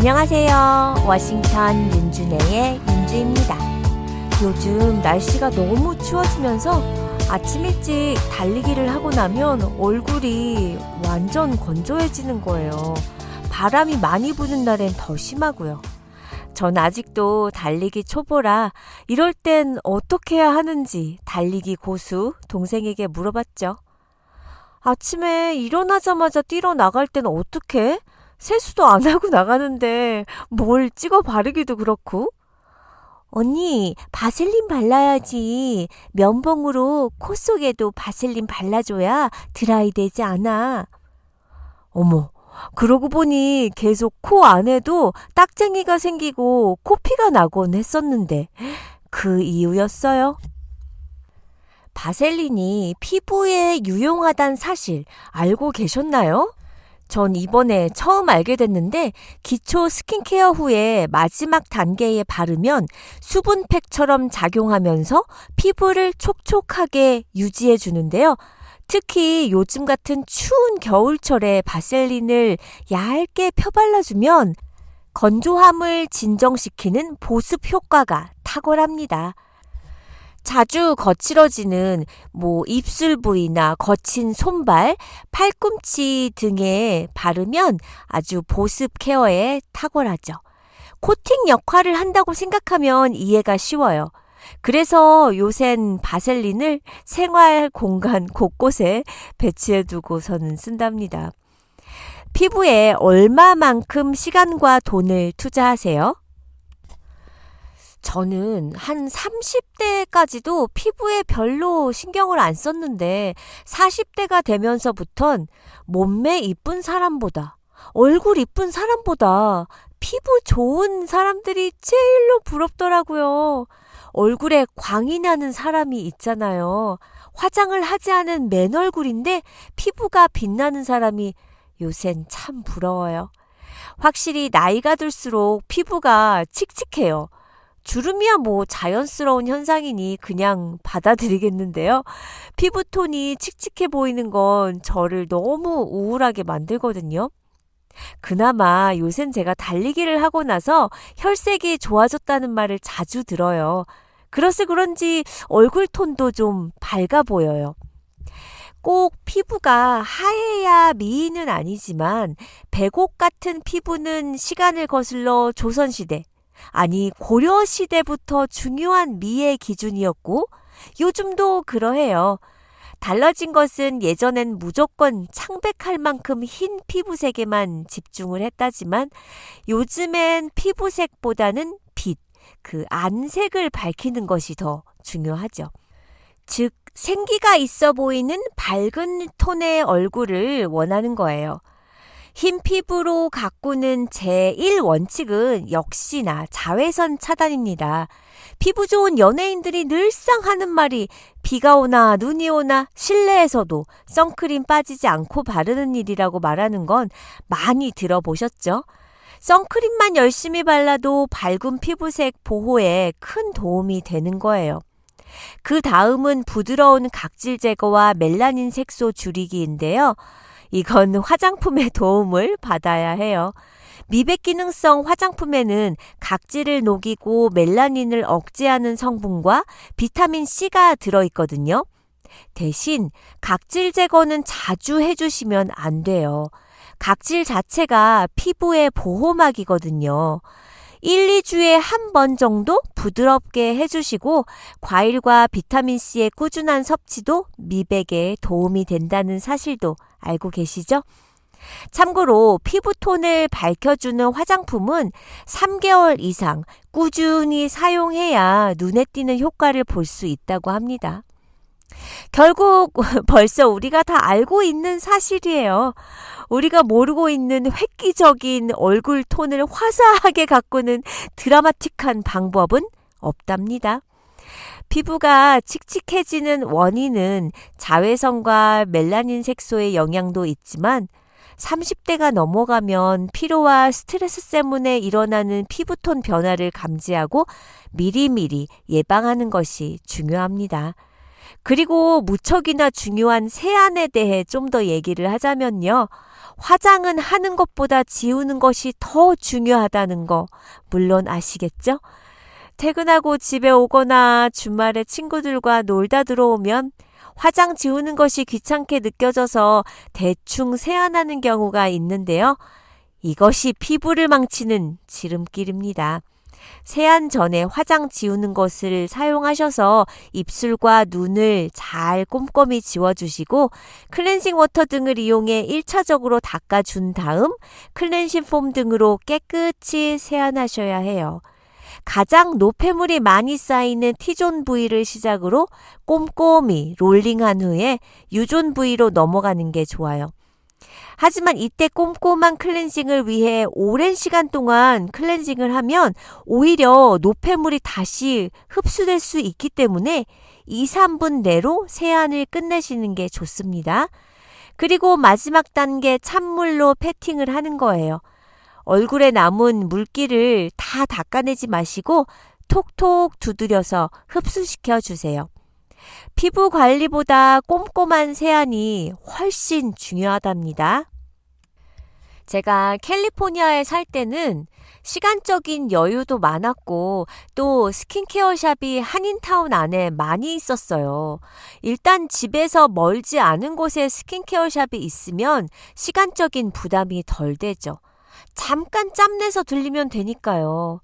안녕하세요. 워싱턴 윤준혜의 윤주입니다. 요즘 날씨가 너무 추워지면서 아침 일찍 달리기를 하고 나면 얼굴이 완전 건조해지는 거예요. 바람이 많이 부는 날엔 더 심하고요. 전 아직도 달리기 초보라 이럴 땐 어떻게 해야 하는지 달리기 고수 동생에게 물어봤죠. 아침에 일어나자마자 뛰러 나갈 땐 어떡해? 세수도 안 하고 나가는데 뭘 찍어 바르기도 그렇고. 언니, 바셀린 발라야지. 면봉으로 코 속에도 바셀린 발라줘야 드라이 되지 않아. 어머, 그러고 보니 계속 코 안에도 딱쟁이가 생기고 코피가 나곤 했었는데 그 이유였어요. 바셀린이 피부에 유용하단 사실 알고 계셨나요? 전 이번에 처음 알게 됐는데 기초 스킨케어 후에 마지막 단계에 바르면 수분팩처럼 작용하면서 피부를 촉촉하게 유지해 주는데요. 특히 요즘 같은 추운 겨울철에 바셀린을 얇게 펴발라주면 건조함을 진정시키는 보습 효과가 탁월합니다. 자주 거칠어지는 입술 부위나 거친 손발, 팔꿈치 등에 바르면 아주 보습 케어에 탁월하죠. 코팅 역할을 한다고 생각하면 이해가 쉬워요. 그래서 요샌 바셀린을 생활 공간 곳곳에 배치해두고서는 쓴답니다. 피부에 얼마만큼 시간과 돈을 투자하세요? 저는 한 30대까지도 피부에 별로 신경을 안 썼는데 40대가 되면서부턴 몸매 이쁜 사람보다 얼굴 이쁜 사람보다 피부 좋은 사람들이 제일로 부럽더라고요. 얼굴에 광이 나는 사람이 있잖아요. 화장을 하지 않은 맨 얼굴인데 피부가 빛나는 사람이 요샌 참 부러워요. 확실히 나이가 들수록 피부가 칙칙해요. 주름이야 자연스러운 현상이니 그냥 받아들이겠는데요. 피부톤이 칙칙해 보이는 건 저를 너무 우울하게 만들거든요. 그나마 요샌 제가 달리기를 하고 나서 혈색이 좋아졌다는 말을 자주 들어요. 그래서 그런지 얼굴 톤도 좀 밝아 보여요. 꼭 피부가 하얘야 미인은 아니지만 백옥 같은 피부는 시간을 거슬러 조선시대, 아니 고려시대부터 중요한 미의 기준이었고 요즘도 그러해요. 달라진 것은 예전엔 무조건 창백할 만큼 흰 피부색에만 집중을 했다지만 요즘엔 피부색보다는 빛, 그 안색을 밝히는 것이 더 중요하죠. 즉 생기가 있어 보이는 밝은 톤의 얼굴을 원하는 거예요. 흰 피부로 가꾸는 제1원칙은 역시나 자외선 차단입니다. 피부 좋은 연예인들이 늘상 하는 말이 비가 오나 눈이 오나 실내에서도 선크림 빠지지 않고 바르는 일이라고 말하는 건 많이 들어보셨죠? 선크림만 열심히 발라도 밝은 피부색 보호에 큰 도움이 되는 거예요. 그 다음은 부드러운 각질 제거와 멜라닌 색소 줄이기인데요. 이건 화장품의 도움을 받아야 해요. 미백 기능성 화장품에는 각질을 녹이고 멜라닌을 억제하는 성분과 비타민 C가 들어있거든요. 대신 각질 제거는 자주 해주시면 안 돼요. 각질 자체가 피부의 보호막이거든요. 1, 2주에 한 번 정도 부드럽게 해주시고 과일과 비타민C의 꾸준한 섭취도 미백에 도움이 된다는 사실도 알고 계시죠? 참고로 피부톤을 밝혀주는 화장품은 3개월 이상 꾸준히 사용해야 눈에 띄는 효과를 볼 수 있다고 합니다. 결국 벌써 우리가 다 알고 있는 사실이에요. 우리가 모르고 있는 획기적인 얼굴 톤을 화사하게 가꾸는 드라마틱한 방법은 없답니다. 피부가 칙칙해지는 원인은 자외선과 멜라닌 색소의 영향도 있지만 30대가 넘어가면 피로와 스트레스 때문에 일어나는 피부톤 변화를 감지하고 미리미리 예방하는 것이 중요합니다. 그리고 무척이나 중요한 세안에 대해 좀 더 얘기를 하자면요. 화장은 하는 것보다 지우는 것이 더 중요하다는 거 물론 아시겠죠? 퇴근하고 집에 오거나 주말에 친구들과 놀다 들어오면 화장 지우는 것이 귀찮게 느껴져서 대충 세안하는 경우가 있는데요. 이것이 피부를 망치는 지름길입니다. 세안 전에 화장 지우는 것을 사용하셔서 입술과 눈을 잘 꼼꼼히 지워주시고 클렌징 워터 등을 이용해 1차적으로 닦아준 다음 클렌징 폼 등으로 깨끗이 세안하셔야 해요. 가장 노폐물이 많이 쌓이는 T존 부위를 시작으로 꼼꼼히 롤링한 후에 U존 부위로 넘어가는 게 좋아요. 하지만 이때 꼼꼼한 클렌징을 위해 오랜 시간 동안 클렌징을 하면 오히려 노폐물이 다시 흡수될 수 있기 때문에 2, 3분 내로 세안을 끝내시는 게 좋습니다. 그리고 마지막 단계 찬물로 패팅을 하는 거예요. 얼굴에 남은 물기를 다 닦아내지 마시고 톡톡 두드려서 흡수시켜 주세요. 피부 관리보다 꼼꼼한 세안이 훨씬 중요하답니다. 제가 캘리포니아에 살 때는 시간적인 여유도 많았고 또 스킨케어 샵이 한인타운 안에 많이 있었어요. 일단 집에서 멀지 않은 곳에 스킨케어 샵이 있으면 시간적인 부담이 덜 되죠. 잠깐 짬내서 들리면 되니까요.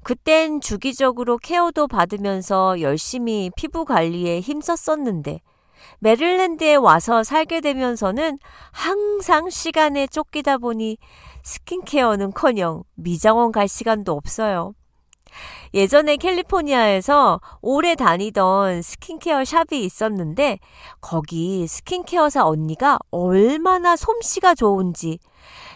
그땐 주기적으로 케어도 받으면서 열심히 피부 관리에 힘썼었는데 메릴랜드에 와서 살게 되면서는 항상 시간에 쫓기다 보니 스킨케어는커녕 미장원 갈 시간도 없어요. 예전에 캘리포니아에서 오래 다니던 스킨케어 샵이 있었는데 거기 스킨케어사 언니가 얼마나 솜씨가 좋은지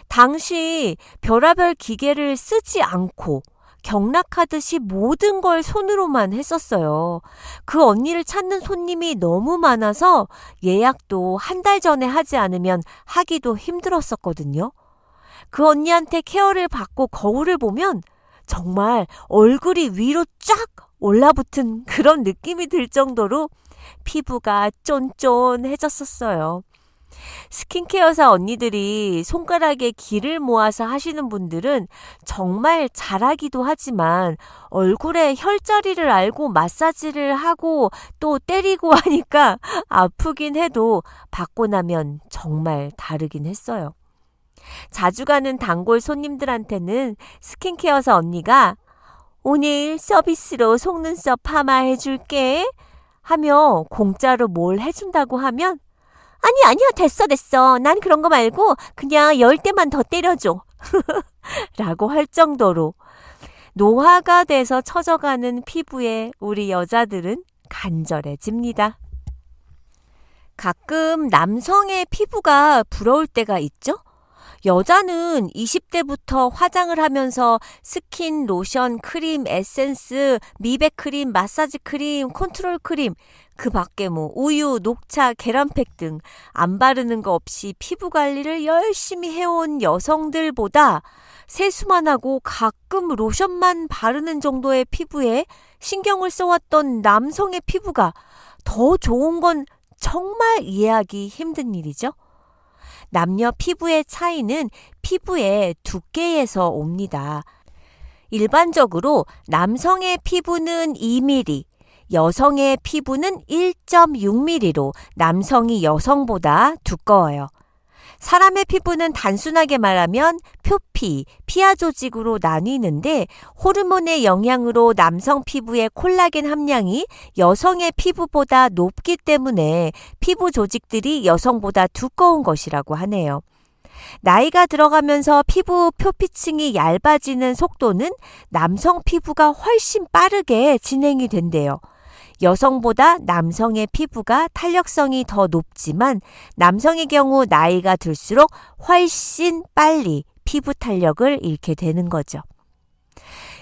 당시 별의별 기계를 쓰지 않고 경락하듯이 모든 걸 손으로만 했었어요. 그 언니를 찾는 손님이 너무 많아서 예약도 한 달 전에 하지 않으면 하기도 힘들었었거든요. 그 언니한테 케어를 받고 거울을 보면 정말 얼굴이 위로 쫙 올라붙은 그런 느낌이 들 정도로 피부가 쫀쫀해졌었어요. 스킨케어사 언니들이 손가락에 기를 모아서 하시는 분들은 정말 잘하기도 하지만 얼굴에 혈자리를 알고 마사지를 하고 또 때리고 하니까 아프긴 해도 받고 나면 정말 다르긴 했어요. 자주 가는 단골 손님들한테는 스킨케어사 언니가 오늘 서비스로 속눈썹 파마 해줄게 하며 공짜로 뭘 해준다고 하면 아니야 됐어 난 그런 거 말고 그냥 10대만 더 때려줘 라고 할 정도로 노화가 돼서 처져가는 피부에 우리 여자들은 간절해집니다. 가끔 남성의 피부가 부러울 때가 있죠? 여자는 20대부터 화장을 하면서 스킨, 로션, 크림, 에센스, 미백 크림, 마사지 크림, 컨트롤 크림, 그 밖에 우유, 녹차, 계란팩 등 안 바르는 거 없이 피부 관리를 열심히 해온 여성들보다 세수만 하고 가끔 로션만 바르는 정도의 피부에 신경을 써왔던 남성의 피부가 더 좋은 건 정말 이해하기 힘든 일이죠. 남녀 피부의 차이는 피부의 두께에서 옵니다. 일반적으로 남성의 피부는 2mm, 여성의 피부는 1.6mm로 남성이 여성보다 두꺼워요. 사람의 피부는 단순하게 말하면 표피, 피하 조직으로 나뉘는데 호르몬의 영향으로 남성 피부의 콜라겐 함량이 여성의 피부보다 높기 때문에 피부 조직들이 여성보다 두꺼운 것이라고 하네요. 나이가 들어가면서 피부 표피층이 얇아지는 속도는 남성 피부가 훨씬 빠르게 진행이 된대요. 여성보다 남성의 피부가 탄력성이 더 높지만 남성의 경우 나이가 들수록 훨씬 빨리 피부 탄력을 잃게 되는 거죠.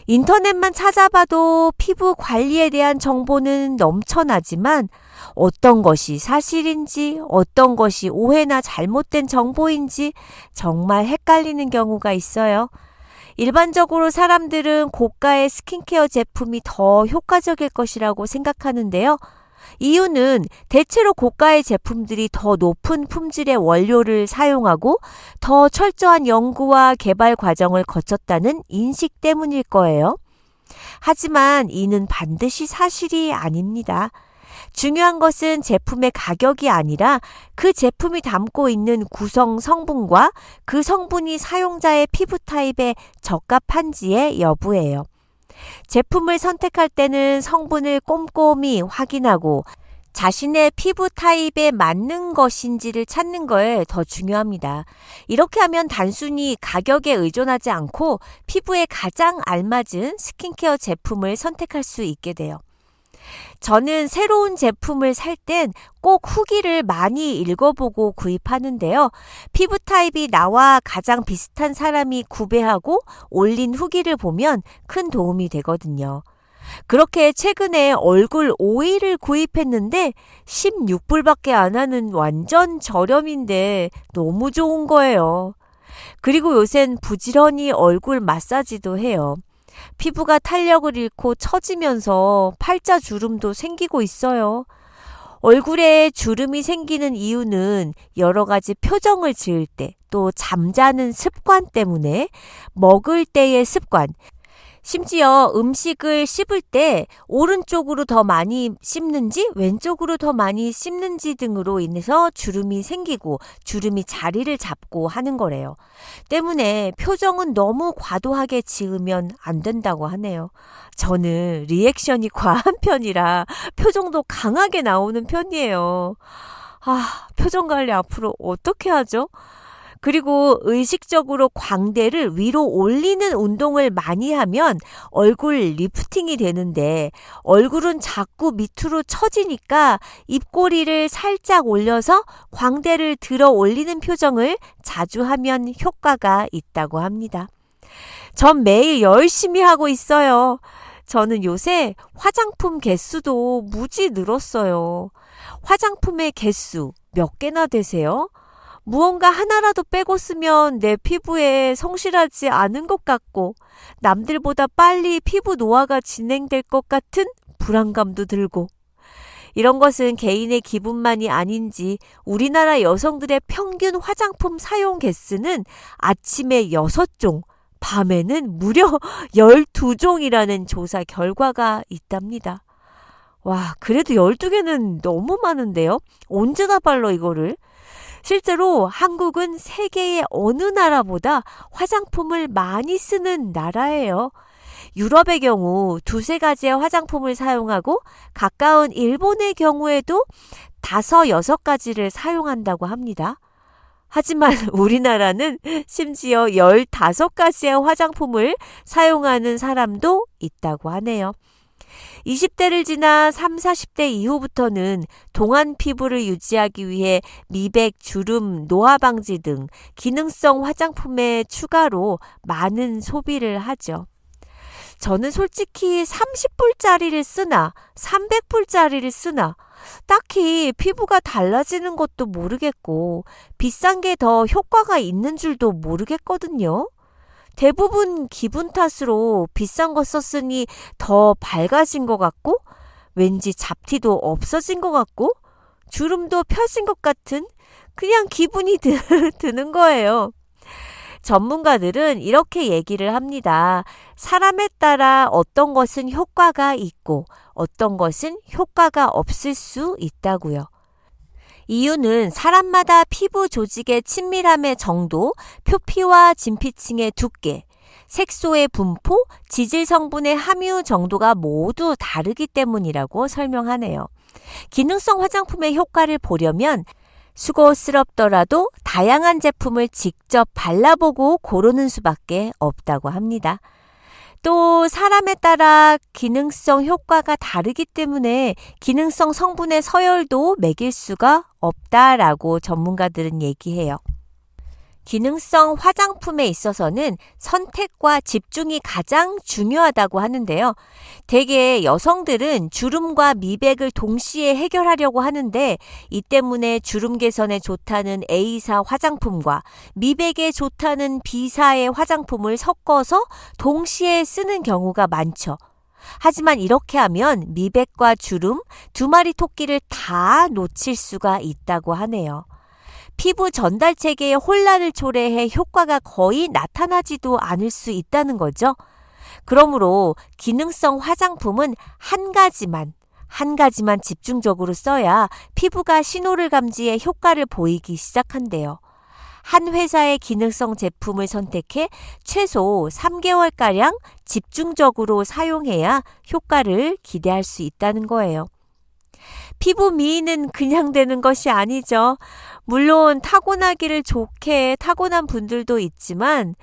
인터넷만 찾아봐도 피부 관리에 대한 정보는 넘쳐나지만 어떤 것이 사실인지 어떤 것이 오해나 잘못된 정보인지 정말 헷갈리는 경우가 있어요. 일반적으로 사람들은 고가의 스킨케어 제품이 더 효과적일 것이라고 생각하는데요. 이유는 대체로 고가의 제품들이 더 높은 품질의 원료를 사용하고 더 철저한 연구와 개발 과정을 거쳤다는 인식 때문일 거예요. 하지만 이는 반드시 사실이 아닙니다. 중요한 것은 제품의 가격이 아니라 그 제품이 담고 있는 구성 성분과 그 성분이 사용자의 피부 타입에 적합한지의 여부예요. 제품을 선택할 때는 성분을 꼼꼼히 확인하고 자신의 피부 타입에 맞는 것인지를 찾는 걸 더 중요합니다. 이렇게 하면 단순히 가격에 의존하지 않고 피부에 가장 알맞은 스킨케어 제품을 선택할 수 있게 돼요. 저는 새로운 제품을 살 땐 꼭 후기를 많이 읽어보고 구입하는데요. 피부 타입이 나와 가장 비슷한 사람이 구매하고 올린 후기를 보면 큰 도움이 되거든요. 그렇게 최근에 얼굴 오일을 구입했는데 16불밖에 안 하는 완전 저렴인데 너무 좋은 거예요. 그리고 요샌 부지런히 얼굴 마사지도 해요. 피부가 탄력을 잃고 처지면서 팔자 주름도 생기고 있어요. 얼굴에 주름이 생기는 이유는 여러 가지 표정을 지을 때, 또 잠자는 습관 때문에 먹을 때의 습관, 심지어 음식을 씹을 때 오른쪽으로 더 많이 씹는지 왼쪽으로 더 많이 씹는지 등으로 인해서 주름이 생기고 주름이 자리를 잡고 하는 거래요. 때문에 표정은 너무 과도하게 지으면 안 된다고 하네요. 저는 리액션이 과한 편이라 표정도 강하게 나오는 편이에요. 표정 관리 앞으로 어떻게 하죠? 그리고 의식적으로 광대를 위로 올리는 운동을 많이 하면 얼굴 리프팅이 되는데 얼굴은 자꾸 밑으로 처지니까 입꼬리를 살짝 올려서 광대를 들어 올리는 표정을 자주 하면 효과가 있다고 합니다. 전 매일 열심히 하고 있어요. 저는 요새 화장품 개수도 무지 늘었어요. 화장품의 개수 몇 개나 되세요? 무언가 하나라도 빼고 쓰면 내 피부에 성실하지 않은 것 같고 남들보다 빨리 피부 노화가 진행될 것 같은 불안감도 들고 이런 것은 개인의 기분만이 아닌지 우리나라 여성들의 평균 화장품 사용 개수는 아침에 6종, 밤에는 무려 12종이라는 조사 결과가 있답니다. 와, 그래도 12개는 너무 많은데요? 언제 다 발라 이거를? 실제로 한국은 세계의 어느 나라보다 화장품을 많이 쓰는 나라예요. 유럽의 경우 2-3가지의 화장품을 사용하고 가까운 일본의 경우에도 5-6가지를 사용한다고 합니다. 하지만 우리나라는 심지어 15가지의 화장품을 사용하는 사람도 있다고 하네요. 20대를 지나 30-40대 이후부터는 동안 피부를 유지하기 위해 미백, 주름, 노화 방지 등 기능성 화장품의 추가로 많은 소비를 하죠. 저는 솔직히 30불짜리를 쓰나 300불짜리를 쓰나 딱히 피부가 달라지는 것도 모르겠고 비싼 게 더 효과가 있는 줄도 모르겠거든요. 대부분 기분 탓으로 비싼 거 썼으니 더 밝아진 것 같고 왠지 잡티도 없어진 것 같고 주름도 펴진 것 같은 그냥 기분이 드는 거예요. 전문가들은 이렇게 얘기를 합니다. 사람에 따라 어떤 것은 효과가 있고 어떤 것은 효과가 없을 수 있다고요. 이유는 사람마다 피부 조직의 친밀함의 정도, 표피와 진피층의 두께, 색소의 분포, 지질 성분의 함유 정도가 모두 다르기 때문이라고 설명하네요. 기능성 화장품의 효과를 보려면 수고스럽더라도 다양한 제품을 직접 발라보고 고르는 수밖에 없다고 합니다. 또 사람에 따라 기능성 효과가 다르기 때문에 기능성 성분의 서열도 매길 수가 없다라고 전문가들은 얘기해요. 기능성 화장품에 있어서는 선택과 집중이 가장 중요하다고 하는데요. 대개 여성들은 주름과 미백을 동시에 해결하려고 하는데 이 때문에 주름 개선에 좋다는 A사 화장품과 미백에 좋다는 B사의 화장품을 섞어서 동시에 쓰는 경우가 많죠. 하지만 이렇게 하면 미백과 주름, 두 마리 토끼를 다 놓칠 수가 있다고 하네요. 피부 전달 체계에 혼란을 초래해 효과가 거의 나타나지도 않을 수 있다는 거죠. 그러므로 기능성 화장품은 한 가지만 집중적으로 써야 피부가 신호를 감지해 효과를 보이기 시작한대요. 한 회사의 기능성 제품을 선택해 최소 3개월가량 집중적으로 사용해야 효과를 기대할 수 있다는 거예요. 피부 미인은 그냥 되는 것이 아니죠. 물론 타고나기를 좋게 타고난 분들도 있지만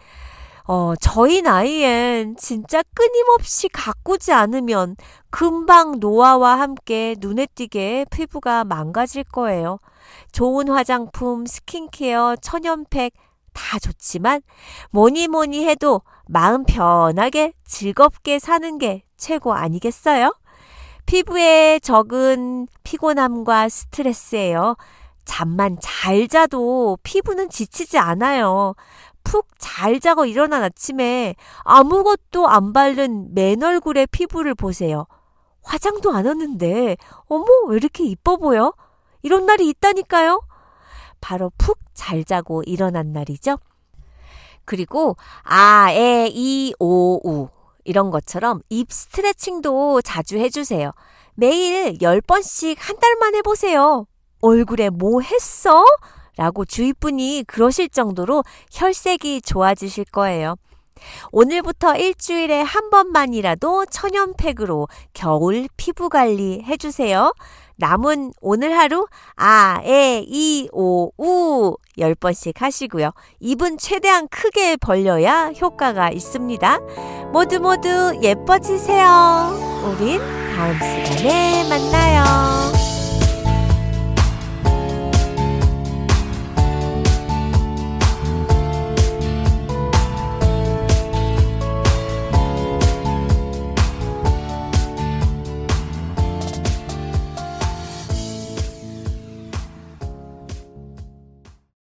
저희 나이엔 진짜 끊임없이 가꾸지 않으면 금방 노화와 함께 눈에 띄게 피부가 망가질 거예요. 좋은 화장품, 스킨케어, 천연팩 다 좋지만 뭐니 해도 마음 편하게 즐겁게 사는 게 최고 아니겠어요? 피부에 적은 피곤함과 스트레스예요. 잠만 잘 자도 피부는 지치지 않아요. 푹 잘 자고 일어난 아침에 아무것도 안 바른 맨 얼굴의 피부를 보세요. 화장도 안 했는데 어머 왜 이렇게 이뻐 보여? 이런 날이 있다니까요. 바로 푹 잘 자고 일어난 날이죠. 그리고 아, 에, 이, 오, 우 이런 것처럼 입 스트레칭도 자주 해주세요. 매일 10번씩 한 달만 해보세요. 얼굴에 뭐 했어? 라고 주위 분이 그러실 정도로 혈색이 좋아지실 거예요. 오늘부터 일주일에 한 번만이라도 천연팩으로 겨울 피부 관리 해주세요. 남은 오늘 하루 아, 에, 이, 오, 우 10번씩 하시고요. 입은 최대한 크게 벌려야 효과가 있습니다. 모두 예뻐지세요. 우린 다음 시간에 만나요.